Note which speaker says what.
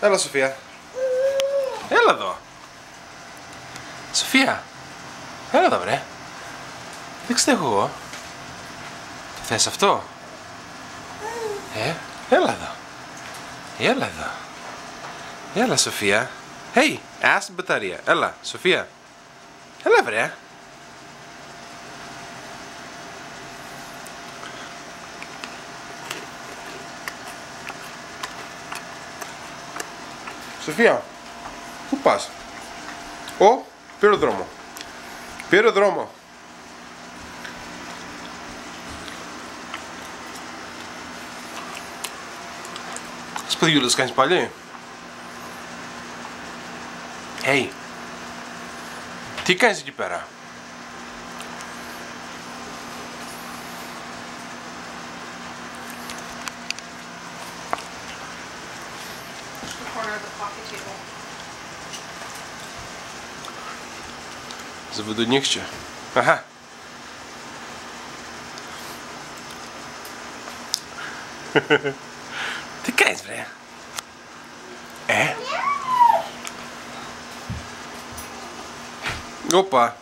Speaker 1: Έλα, Σοφία. Έλα εδώ. Σοφία. Έλα εδώ, βρε. Δεν ξέρω εγώ. Το θες αυτό? Έλα εδώ. Έλα εδώ. Έλα, Σοφία. Hey, άσε την μπαταρία. Έλα, Σοφία. Έλα, βρε. Σοφία, πού πας? Πήρε δρόμο. Πήρε δρόμο. Σπαδιούλες κάνεις πάλι? Hey, τι κάνεις εκεί πέρα? Заводонихче. Ага. Τι κάνεις, βρε? Όπα.